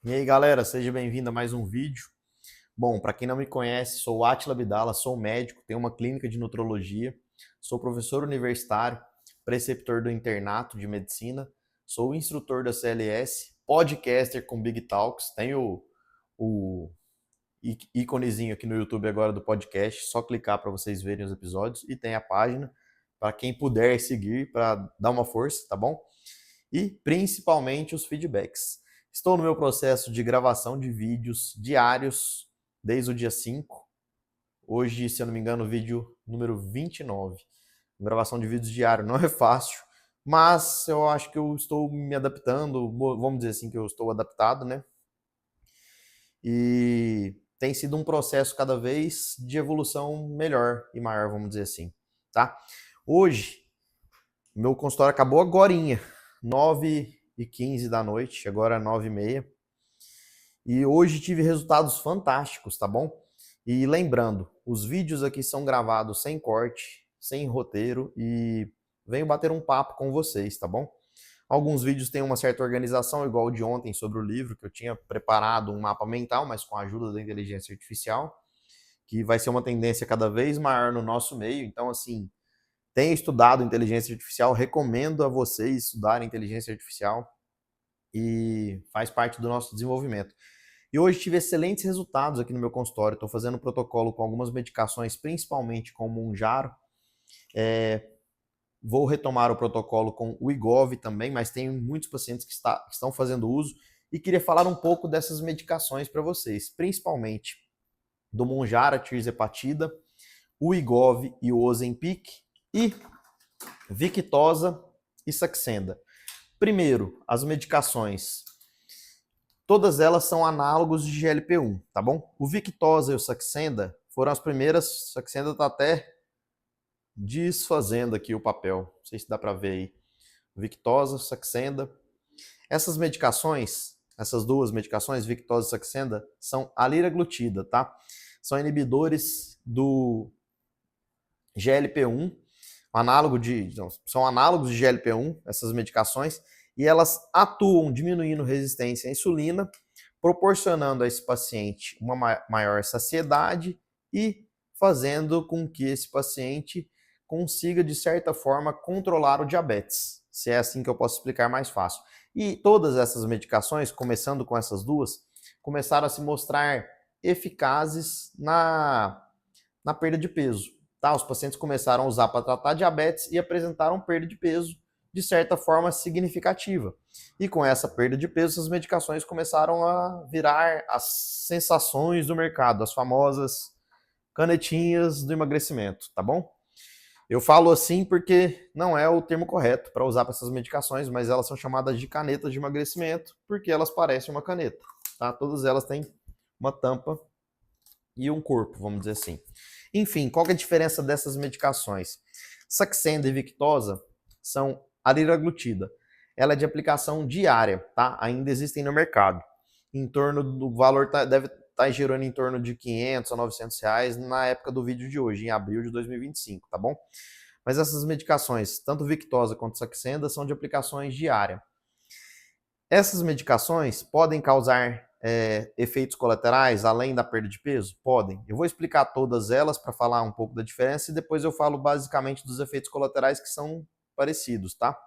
E aí, galera, seja bem-vindo a mais um vídeo. Bom, para quem não me conhece, sou o Átila Abdala, sou médico, tenho uma clínica de nutrologia, sou professor universitário, preceptor do internato de medicina, sou instrutor da CLS, podcaster com Big Talks, tenho o íconezinho aqui no YouTube agora do podcast, só clicar para vocês verem os episódios e tem a página para quem puder seguir para dar uma força, tá bom? E principalmente os feedbacks. Estou no meu processo de gravação de vídeos diários desde o dia 5. Hoje, se eu não me engano, o vídeo número 29. Gravação de vídeos diário não é fácil, mas eu acho que eu estou me adaptando, vamos dizer assim que eu estou adaptado, né? E tem sido um processo cada vez de evolução melhor e maior, vamos dizer assim, tá? Hoje, meu consultório acabou agorinha, 9h15 da noite, agora 9h30. E hoje tive resultados fantásticos, tá bom? E lembrando, os vídeos aqui são gravados sem corte, sem roteiro e venho bater um papo com vocês, tá bom? Alguns vídeos têm uma certa organização, igual o de ontem sobre o livro, que eu tinha preparado um mapa mental, mas com a ajuda da inteligência artificial, que vai ser uma tendência cada vez maior no nosso meio. Então, assim, tenho estudado inteligência artificial, recomendo a vocês estudarem inteligência artificial e faz parte do nosso desenvolvimento. E hoje tive excelentes resultados aqui no meu consultório. Estou fazendo protocolo com algumas medicações, principalmente com o Mounjaro. Vou retomar o protocolo com o Wegovy também, mas tenho muitos pacientes que estão fazendo uso e queria falar um pouco dessas medicações para vocês, principalmente do Mounjaro, a tirzepatida, o Wegovy e o Ozempic e Victoza e Saxenda. Primeiro, as medicações. Todas elas são análogos de GLP-1, tá bom? O Victoza e o Saxenda foram as primeiras. O Saxenda tá até desfazendo aqui o papel. Não sei se dá para ver aí. Victoza, Saxenda. Essas medicações, essas duas medicações, Victoza e Saxenda, são a liraglutida, tá? São inibidores do GLP-1, são análogos de GLP-1, essas medicações, e elas atuam diminuindo resistência à insulina, proporcionando a esse paciente uma maior saciedade e fazendo com que esse paciente consiga, de certa forma, controlar o diabetes, se é assim que eu posso explicar mais fácil. E todas essas medicações, começando com essas duas, começaram a se mostrar eficazes na perda de peso. Tá? Os pacientes começaram a usar para tratar diabetes e apresentaram perda de peso de certa forma significativa. E com essa perda de peso, essas medicações começaram a virar as sensações do mercado, as famosas canetinhas do emagrecimento, tá bom? Eu falo assim porque não é o termo correto para usar para essas medicações, mas elas são chamadas de canetas de emagrecimento porque elas parecem uma caneta, tá? Todas elas têm uma tampa e um corpo, vamos dizer assim. Enfim, qual que é a diferença dessas medicações? Saxenda e Victoza são a liraglutida. Ela é de aplicação diária, tá? Ainda existem no mercado. Em torno do valor deve estar girando em torno de 500 a 900 reais na época do vídeo de hoje, em abril de 2025, tá bom? Mas essas medicações, tanto Victoza quanto Saxenda, são de aplicações diárias. Essas medicações podem causar efeitos colaterais além da perda de peso? Podem. Eu vou explicar todas elas para falar um pouco da diferença e depois eu falo basicamente dos efeitos colaterais que são parecidos, tá?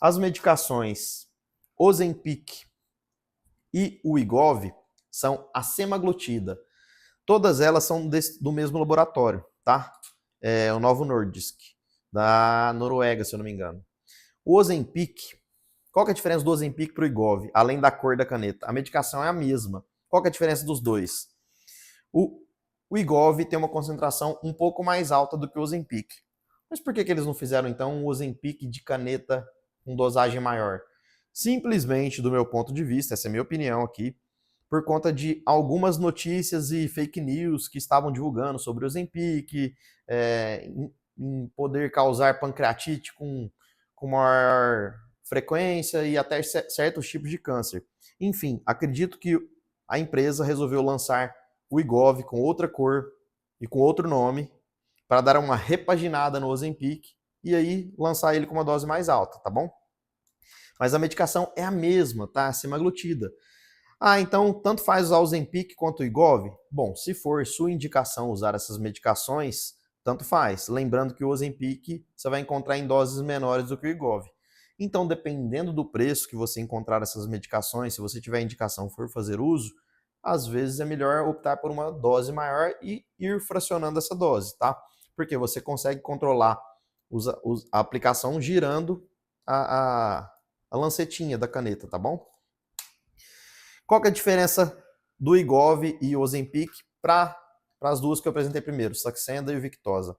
As medicações Ozempic e o Wegovy são a semaglutida. Todas elas são do mesmo laboratório, tá? É o Novo Nordisk, da Noruega, se eu não me engano. O Ozempic, qual que é a diferença do Ozempic para o Wegovy, além da cor da caneta? A medicação é a mesma. Qual que é a diferença dos dois? O Wegovy tem uma concentração um pouco mais alta do que o Ozempic. Mas por que eles não fizeram, então, o Ozempic de caneta com dosagem maior? Simplesmente, do meu ponto de vista, essa é a minha opinião aqui, por conta de algumas notícias e fake news que estavam divulgando sobre o Ozempic, em poder causar pancreatite com maior frequência e até certos tipos de câncer. Enfim, acredito que a empresa resolveu lançar o Wegovy com outra cor e com outro nome para dar uma repaginada no Ozempic e aí lançar ele com uma dose mais alta, tá bom? Mas a medicação é a mesma, tá? A semaglutida. Ah, então tanto faz usar o Ozempic quanto o Wegovy? Bom, se for sua indicação usar essas medicações, tanto faz. Lembrando que o Ozempic você vai encontrar em doses menores do que o Wegovy. Então, dependendo do preço que você encontrar essas medicações, se você tiver indicação e for fazer uso, às vezes é melhor optar por uma dose maior e ir fracionando essa dose, tá? Porque você consegue controlar a aplicação girando a lancetinha da caneta, tá bom? Qual que é a diferença do Wegovy e o Ozempic para as duas que eu apresentei primeiro, Saxenda e o Victoza?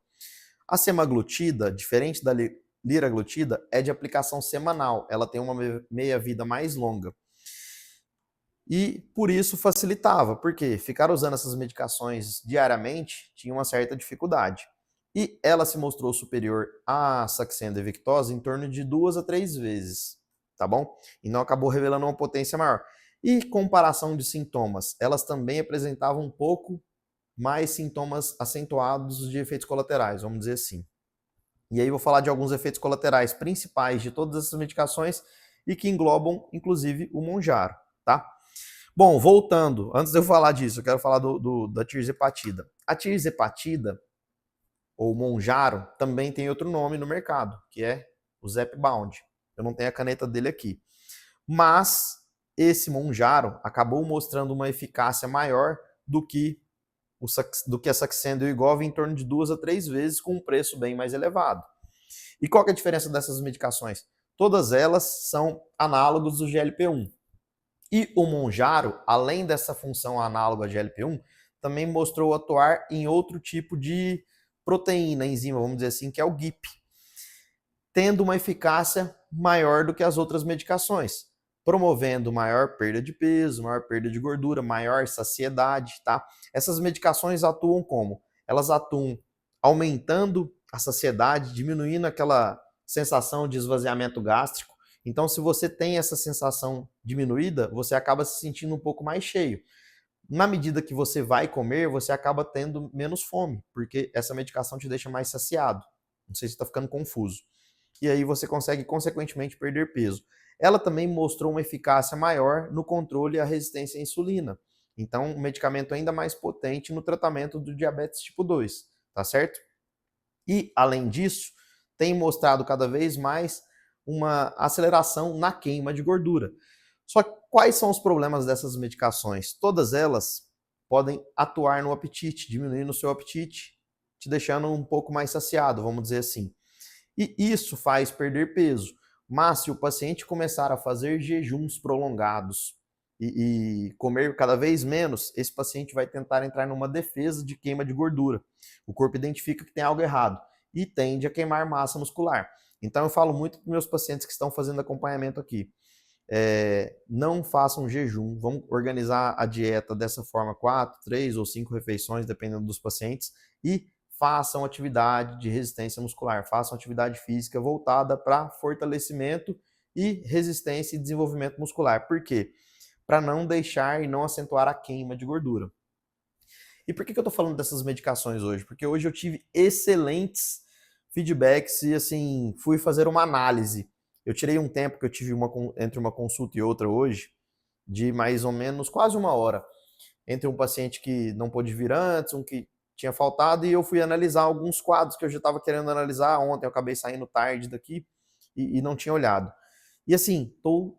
A semaglutida, diferente da liraglutida, é de aplicação semanal. Ela tem uma meia-vida mais longa. E por isso facilitava, porque ficar usando essas medicações diariamente tinha uma certa dificuldade. E ela se mostrou superior à Saxenda e Victoza em torno de 2 a 3 vezes, tá bom? E não acabou revelando uma potência maior. E comparação de sintomas, elas também apresentavam um pouco mais sintomas acentuados de efeitos colaterais, vamos dizer assim. E aí vou falar de alguns efeitos colaterais principais de todas essas medicações e que englobam, inclusive, o Monjaro, tá? Bom, voltando, antes de eu falar disso, eu quero falar da tirzepatida. A tirzepatida, ou Monjaro, também tem outro nome no mercado, que é o Zepbound. Eu não tenho a caneta dele aqui. Mas esse Monjaro acabou mostrando uma eficácia maior do que a Saxenda e o Wegovy em torno de 2 a 3 vezes com um preço bem mais elevado. E qual que é a diferença dessas medicações? Todas elas são análogos do GLP-1. E o Monjaro, além dessa função análoga ao GLP-1, também mostrou atuar em outro tipo de proteína, enzima, vamos dizer assim, que é o GIP, tendo uma eficácia maior do que as outras medicações, promovendo maior perda de peso, maior perda de gordura, maior saciedade, tá? Essas medicações atuam como? Elas atuam aumentando a saciedade, diminuindo aquela sensação de esvaziamento gástrico. Então, se você tem essa sensação diminuída, você acaba se sentindo um pouco mais cheio. Na medida que você vai comer, você acaba tendo menos fome, porque essa medicação te deixa mais saciado. Não sei se está ficando confuso. E aí você consegue, consequentemente, perder peso. Ela também mostrou uma eficácia maior no controle à resistência à insulina. Então, um medicamento ainda mais potente no tratamento do diabetes tipo 2, tá certo? E, além disso, tem mostrado cada vez mais uma aceleração na queima de gordura. Só que quais são os problemas dessas medicações? Todas elas podem atuar no apetite, diminuindo o seu apetite, te deixando um pouco mais saciado, vamos dizer assim. E isso faz perder peso. Mas se o paciente começar a fazer jejuns prolongados e comer cada vez menos, esse paciente vai tentar entrar numa defesa de queima de gordura. O corpo identifica que tem algo errado e tende a queimar massa muscular. Então eu falo muito para meus pacientes que estão fazendo acompanhamento aqui. Não façam jejum, vamos organizar a dieta dessa forma, 4, 3 ou 5 refeições, dependendo dos pacientes, e façam atividade de resistência muscular, façam atividade física voltada para fortalecimento e resistência e desenvolvimento muscular. Por quê? Para não deixar e não acentuar a queima de gordura. E por que eu estou falando dessas medicações hoje? Porque hoje eu tive excelentes feedbacks e assim, fui fazer uma análise. Eu tirei um tempo que eu tive entre uma consulta e outra hoje, de mais ou menos quase uma hora, entre um paciente que não pôde vir antes, um que tinha faltado, e eu fui analisar alguns quadros que eu já estava querendo analisar. Ontem eu acabei saindo tarde daqui e não tinha olhado. E assim,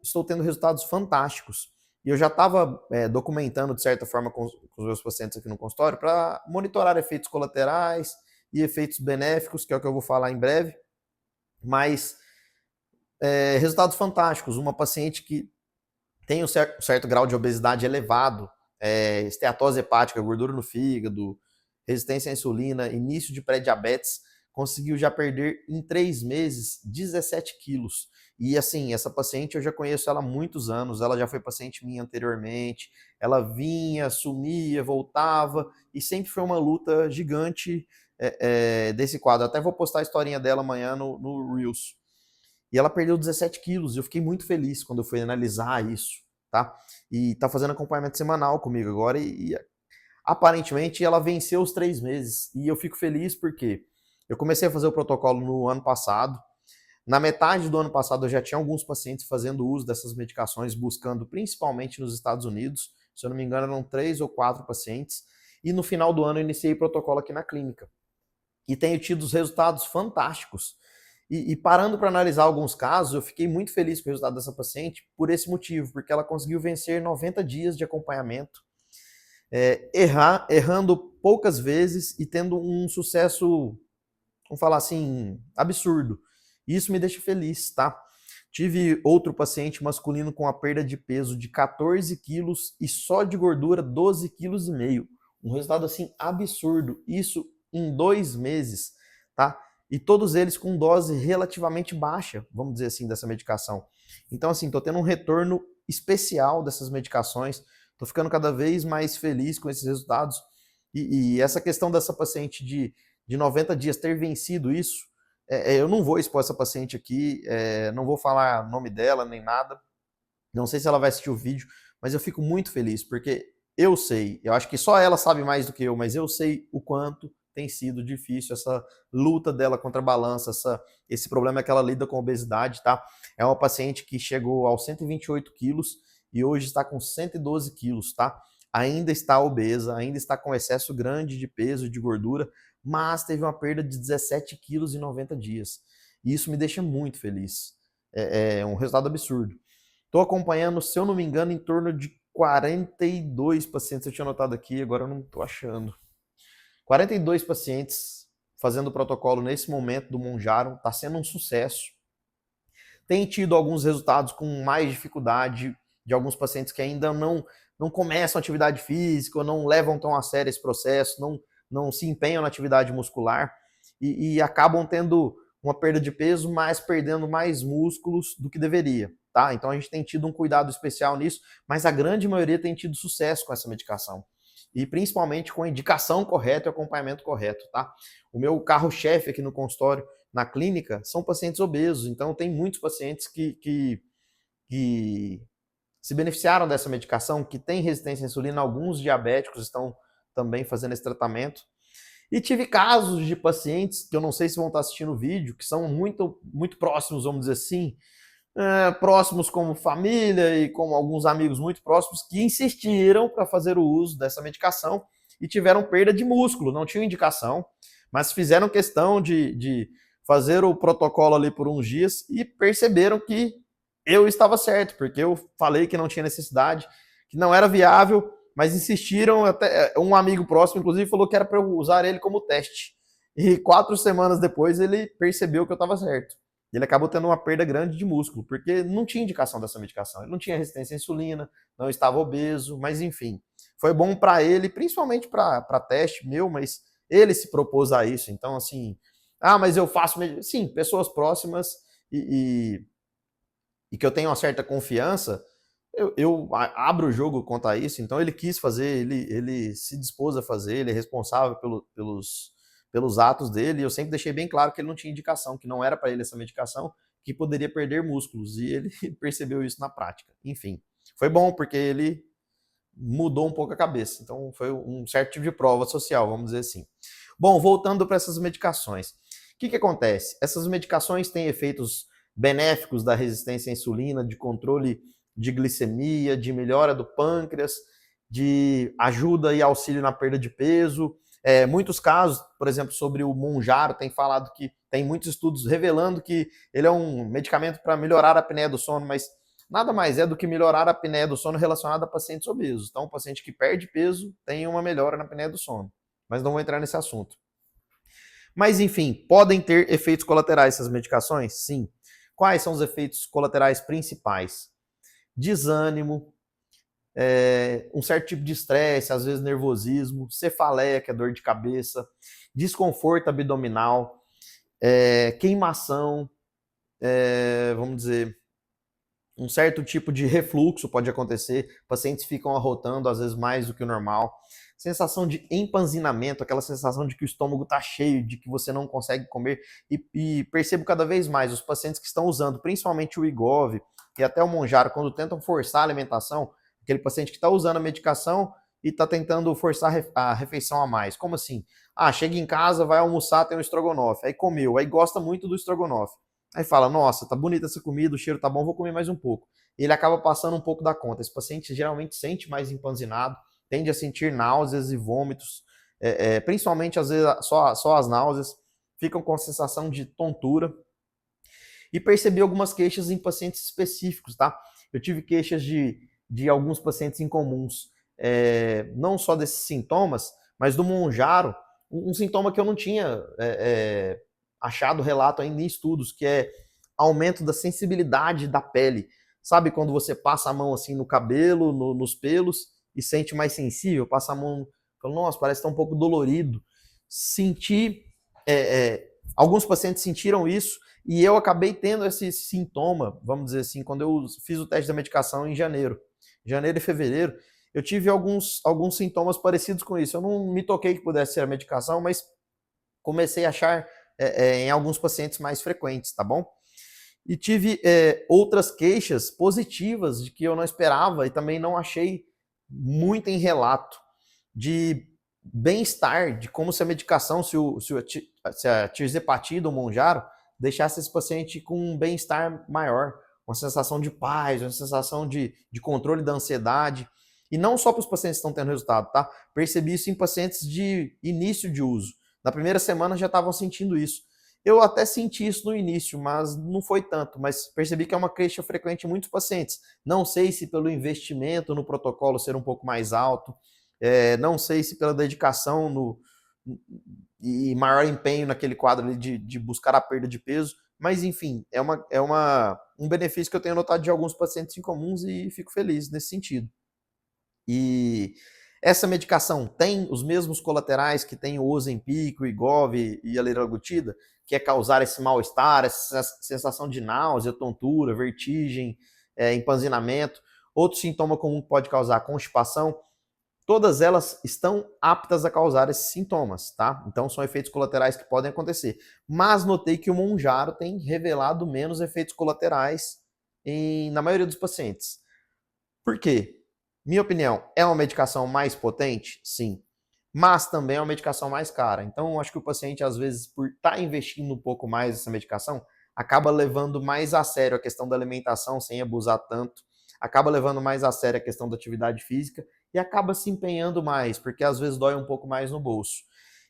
estou tendo resultados fantásticos. E eu já estava documentando, de certa forma, com os meus pacientes aqui no consultório, para monitorar efeitos colaterais e efeitos benéficos, que é o que eu vou falar em breve. Mas resultados fantásticos. Uma paciente que tem um certo grau de obesidade elevado, esteatose hepática, gordura no fígado, resistência à insulina, início de pré-diabetes, conseguiu já perder em 3 meses 17 quilos. E assim, essa paciente eu já conheço ela há muitos anos, ela já foi paciente minha anteriormente, ela vinha, sumia, voltava, e sempre foi uma luta gigante desse quadro. Até vou postar a historinha dela amanhã no Reels. E ela perdeu 17 quilos, e eu fiquei muito feliz quando eu fui analisar isso, tá? E tá fazendo acompanhamento semanal comigo agora, e aparentemente ela venceu os 3 meses. E eu fico feliz porque eu comecei a fazer o protocolo no ano passado, Na metade do ano passado eu já tinha alguns pacientes fazendo uso dessas medicações, buscando principalmente nos Estados Unidos. Se eu não me engano, eram 3 ou 4 pacientes. E no final do ano eu iniciei o protocolo aqui na clínica. E tenho tido os resultados fantásticos. E parando para analisar alguns casos, eu fiquei muito feliz com o resultado dessa paciente por esse motivo, porque ela conseguiu vencer 90 dias de acompanhamento, errando poucas vezes e tendo um sucesso, vamos falar assim, absurdo. E isso me deixa feliz, tá? Tive outro paciente masculino com a perda de peso de 14 quilos e só de gordura 12,5 quilos. Um resultado assim absurdo. Isso em 2 meses, tá? E todos eles com dose relativamente baixa, vamos dizer assim, dessa medicação. Então, assim, tô tendo um retorno especial dessas medicações, tô ficando cada vez mais feliz com esses resultados. E essa questão dessa paciente de 90 dias ter vencido isso, eu não vou expor essa paciente aqui, não vou falar o nome dela nem nada, não sei se ela vai assistir o vídeo, mas eu fico muito feliz, porque eu sei, eu acho que só ela sabe mais do que eu, mas eu sei o quanto tem sido difícil essa luta dela contra a balança, esse problema que ela lida com obesidade, tá? É uma paciente que chegou aos 128 quilos e hoje está com 112 quilos, tá? Ainda está obesa, ainda está com excesso grande de peso e de gordura, mas teve uma perda de 17 quilos em 90 dias. E isso me deixa muito feliz. É um resultado absurdo. Estou acompanhando, se eu não me engano, em torno de 42 pacientes. Eu tinha anotado aqui, agora eu não estou achando. 42 pacientes fazendo o protocolo nesse momento do Mounjaro. Está sendo um sucesso. Tem tido alguns resultados com mais dificuldade de alguns pacientes que ainda não começam atividade física ou não levam tão a sério esse processo, não se empenham na atividade muscular e acabam tendo uma perda de peso, mas perdendo mais músculos do que deveria, tá? Então a gente tem tido um cuidado especial nisso, mas a grande maioria tem tido sucesso com essa medicação. E principalmente com a indicação correta e acompanhamento correto, tá? O meu carro-chefe aqui no consultório, na clínica, são pacientes obesos, então tem muitos pacientes que se beneficiaram dessa medicação, que têm resistência à insulina, alguns diabéticos estão também fazendo esse tratamento. E tive casos de pacientes, que eu não sei se vão estar assistindo o vídeo, que são muito, muito próximos, vamos dizer assim, próximos como família e como alguns amigos muito próximos, que insistiram para fazer o uso dessa medicação e tiveram perda de músculo, não tinham indicação, mas fizeram questão de fazer o protocolo ali por uns dias e perceberam que eu estava certo, porque eu falei que não tinha necessidade, que não era viável, mas insistiram, até um amigo próximo, inclusive, falou que era para eu usar ele como teste. E 4 semanas depois ele percebeu que eu estava certo. Ele acabou tendo uma perda grande de músculo, porque não tinha indicação dessa medicação. Ele não tinha resistência à insulina, não estava obeso, mas enfim. Foi bom para ele, principalmente para teste meu, mas ele se propôs a isso. Então, assim, mas eu faço... Sim, pessoas próximas e que eu tenho uma certa confiança, eu abro o jogo quanto a isso, então ele quis fazer, ele se dispôs a fazer, ele é responsável pelos atos dele, e eu sempre deixei bem claro que ele não tinha indicação, que não era para ele essa medicação, que poderia perder músculos, e ele percebeu isso na prática. Enfim, foi bom, porque ele mudou um pouco a cabeça, então foi um certo tipo de prova social, vamos dizer assim. Bom, voltando para essas medicações. O que acontece? Essas medicações têm efeitos benéficos da resistência à insulina, de controle de glicemia, de melhora do pâncreas, de ajuda e auxílio na perda de peso. Muitos casos, por exemplo, sobre o Mounjaro, tem falado que tem muitos estudos revelando que ele é um medicamento para melhorar a apneia do sono, mas nada mais é do que melhorar a apneia do sono relacionada a pacientes obesos. Então, o paciente que perde peso tem uma melhora na apneia do sono. Mas não vou entrar nesse assunto. Mas, enfim, podem ter efeitos colaterais essas medicações? Sim. Quais são os efeitos colaterais principais? Desânimo, um certo tipo de estresse, às vezes nervosismo, cefaleia, que é dor de cabeça, desconforto abdominal, queimação, vamos dizer, um certo tipo de refluxo pode acontecer, pacientes ficam arrotando às vezes mais do que o normal, sensação de empanzinamento, aquela sensação de que o estômago está cheio, de que você não consegue comer, e percebo cada vez mais os pacientes que estão usando, principalmente o Wegovy e até o Mounjaro, quando tentam forçar a alimentação, aquele paciente que está usando a medicação e está tentando forçar a refeição a mais. Como assim? Chega em casa, vai almoçar, tem um estrogonofe, aí comeu, aí gosta muito do estrogonofe. Aí fala, nossa, tá bonita essa comida, o cheiro tá bom, vou comer mais um pouco. Ele acaba passando um pouco da conta. Esse paciente geralmente sente mais empanzinado, tende a sentir náuseas e vômitos, principalmente às vezes só as náuseas, ficam com a sensação de tontura. E percebi algumas queixas em pacientes específicos, tá? Eu tive queixas de alguns pacientes incomuns, não só desses sintomas, mas do Monjaro, um sintoma que eu não tinha achado relato ainda em estudos, que é aumento da sensibilidade da pele. Sabe quando você passa a mão assim no cabelo, nos pelos, e sente mais sensível, passa a mão, fala, nossa, parece estar um pouco dolorido. Senti, alguns pacientes sentiram isso, e eu acabei tendo esse sintoma, vamos dizer assim, quando eu fiz o teste da medicação em janeiro e fevereiro, eu tive alguns sintomas parecidos com isso. Eu não me toquei que pudesse ser a medicação, mas comecei a achar em alguns pacientes mais frequentes, tá bom? E tive outras queixas positivas de que eu não esperava e também não achei muito em relato de bem-estar, de como se a medicação, se a tirzepatida ou Monjaro deixasse esse paciente com um bem-estar maior, uma sensação de paz, uma sensação de controle da ansiedade. E não só para os pacientes que estão tendo resultado, tá? Percebi isso em pacientes de início de uso. Na primeira semana já estavam sentindo isso. Eu até senti isso no início, mas não foi tanto. Mas percebi que é uma queixa frequente em muitos pacientes. Não sei se pelo investimento no protocolo ser um pouco mais alto, não sei se pela dedicação e maior empenho naquele quadro ali de buscar a perda de peso, mas enfim, um benefício que eu tenho notado de alguns pacientes incomuns e fico feliz nesse sentido. E essa medicação tem os mesmos colaterais que tem o Ozempic, o Wegovy e a liraglutida, que é causar esse mal-estar, essa sensação de náusea, tontura, vertigem, empanzinamento. Outro sintoma comum que pode causar constipação. Todas elas estão aptas a causar esses sintomas, tá? Então são efeitos colaterais que podem acontecer. Mas notei que o Monjaro tem revelado menos efeitos colaterais na maioria dos pacientes. Por quê? Minha opinião, é uma medicação mais potente? Sim. Mas também é uma medicação mais cara. Então, acho que o paciente, às vezes, por estar investindo um pouco mais nessa medicação, acaba levando mais a sério a questão da alimentação, sem abusar tanto, acaba levando mais a sério a questão da atividade física e acaba se empenhando mais, porque às vezes dói um pouco mais no bolso.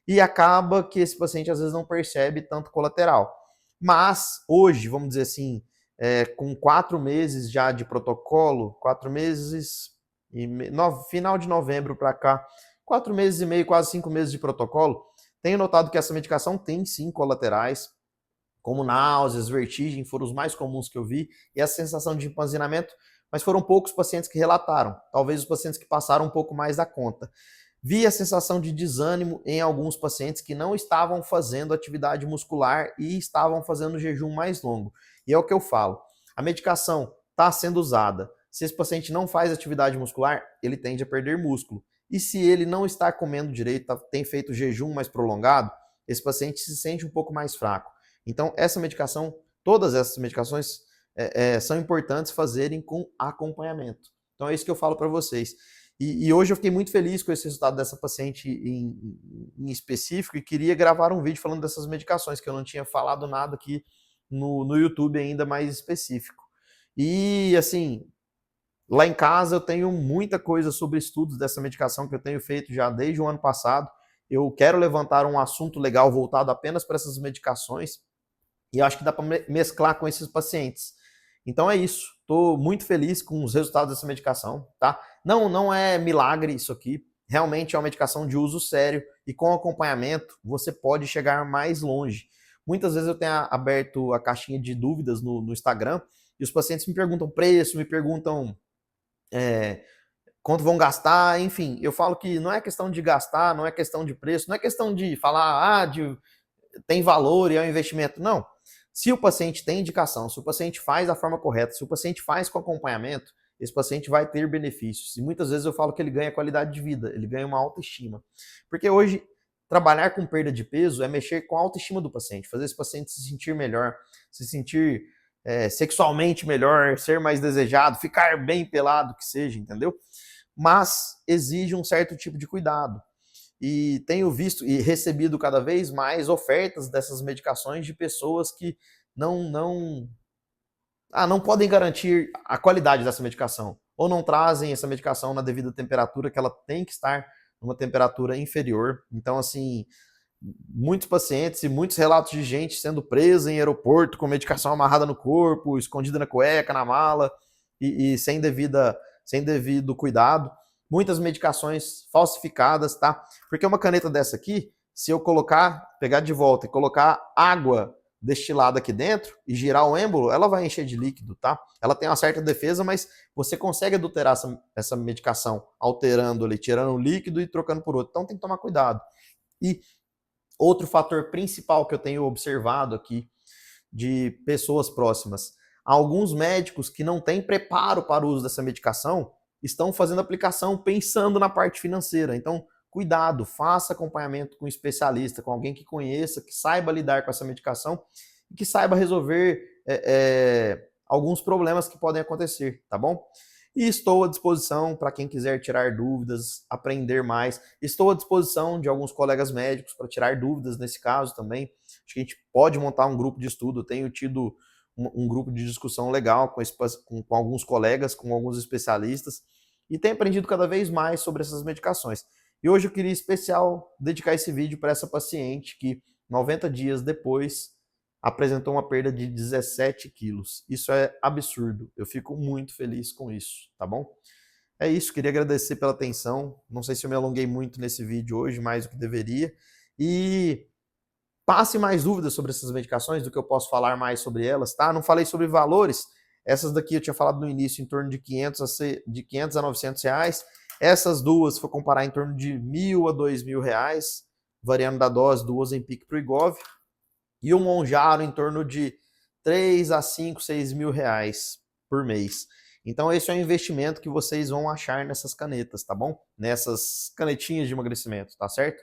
E acaba que esse paciente, às vezes, não percebe tanto colateral. Mas, hoje, vamos dizer assim, com 4 meses já de protocolo, 4 meses, final de novembro para cá, 4 meses e meio, quase 5 meses de protocolo, tenho notado que essa medicação tem sim colaterais, como náuseas, vertigem, foram os mais comuns que eu vi, e a sensação de empanzinamento, mas foram poucos pacientes que relataram, talvez os pacientes que passaram um pouco mais da conta. Vi a sensação de desânimo em alguns pacientes que não estavam fazendo atividade muscular e estavam fazendo jejum mais longo. E é o que eu falo, a medicação está sendo usada. Se esse paciente não faz atividade muscular, ele tende a perder músculo. E se ele não está comendo direito, tem feito jejum mais prolongado, esse paciente se sente um pouco mais fraco. Então, essa medicação, todas essas medicações são importantes fazerem com acompanhamento. Então, é isso que eu falo para vocês. E hoje eu fiquei muito feliz com esse resultado dessa paciente em específico e queria gravar um vídeo falando dessas medicações, que eu não tinha falado nada aqui no YouTube ainda mais específico. E, assim, lá em casa eu tenho muita coisa sobre estudos dessa medicação que eu tenho feito já desde o ano passado. Eu quero levantar um assunto legal voltado apenas para essas medicações e eu acho que dá para mesclar com esses pacientes. Então é isso. Estou muito feliz com os resultados dessa medicação, tá? Não é milagre isso aqui. Realmente é uma medicação de uso sério e com acompanhamento você pode chegar mais longe. Muitas vezes eu tenho aberto a caixinha de dúvidas no Instagram e os pacientes me perguntam preço, me perguntam quanto vão gastar, enfim. Eu falo que não é questão de gastar, não é questão de preço, não é questão de falar, tem valor e é um investimento. Não. Se o paciente tem indicação, se o paciente faz da forma correta, se o paciente faz com acompanhamento, esse paciente vai ter benefícios. E muitas vezes eu falo que ele ganha qualidade de vida, ele ganha uma autoestima. Porque hoje, trabalhar com perda de peso é mexer com a autoestima do paciente, fazer esse paciente se sentir melhor, se sentir sexualmente melhor, ser mais desejado, ficar bem pelado, que seja, entendeu? Mas exige um certo tipo de cuidado. E tenho visto e recebido cada vez mais ofertas dessas medicações de pessoas que não podem garantir a qualidade dessa medicação, ou não trazem essa medicação na devida temperatura, que ela tem que estar numa temperatura inferior. Então, assim, muitos pacientes e muitos relatos de gente sendo presa em aeroporto com medicação amarrada no corpo, escondida na cueca, na mala e sem devido cuidado. Muitas medicações falsificadas, tá? Porque uma caneta dessa aqui, se eu pegar de volta e colocar água destilada aqui dentro e girar o êmbolo, ela vai encher de líquido, tá? Ela tem uma certa defesa, mas você consegue adulterar essa medicação, alterando ali, tirando o líquido e trocando por outro. Então tem que tomar cuidado. E outro fator principal que eu tenho observado aqui de pessoas próximas, alguns médicos que não têm preparo para o uso dessa medicação estão fazendo aplicação pensando na parte financeira. Então, cuidado, faça acompanhamento com um especialista, com alguém que conheça, que saiba lidar com essa medicação e que saiba resolver alguns problemas que podem acontecer, tá bom? E estou à disposição para quem quiser tirar dúvidas, aprender mais. Estou à disposição de alguns colegas médicos para tirar dúvidas nesse caso também. Acho que a gente pode montar um grupo de estudo. Eu tenho tido um grupo de discussão legal com alguns colegas, com alguns especialistas, e tenho aprendido cada vez mais sobre essas medicações. E hoje eu queria, em especial, dedicar esse vídeo para essa paciente que, 90 dias depois, apresentou uma perda de 17 quilos. Isso é absurdo. Eu fico muito feliz com isso, tá bom? É isso, queria agradecer pela atenção. Não sei se eu me alonguei muito nesse vídeo hoje, mais do que deveria. E passe mais dúvidas sobre essas medicações, do que eu posso falar mais sobre elas, tá? Não falei sobre valores. Essas daqui eu tinha falado no início, em torno de 500 a 900 reais. Essas duas, se for comparar, em torno de 1.000 a 2.000 reais, variando da dose do Ozempic para o Wegovy. E o Mounjaro em torno de 3 a 5, 6 mil reais por mês. Então esse é um investimento que vocês vão achar nessas canetas, tá bom? Nessas canetinhas de emagrecimento, tá certo?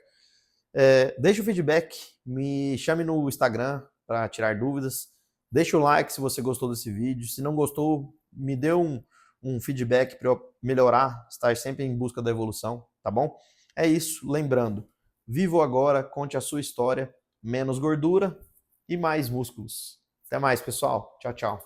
Deixa o feedback, me chame no Instagram para tirar dúvidas. Deixa o like se você gostou desse vídeo. Se não gostou, me dê um feedback para eu melhorar, estar sempre em busca da evolução, tá bom? É isso, lembrando, viva o agora, conte a sua história, menos gordura e mais músculos. Até mais, pessoal. Tchau, tchau.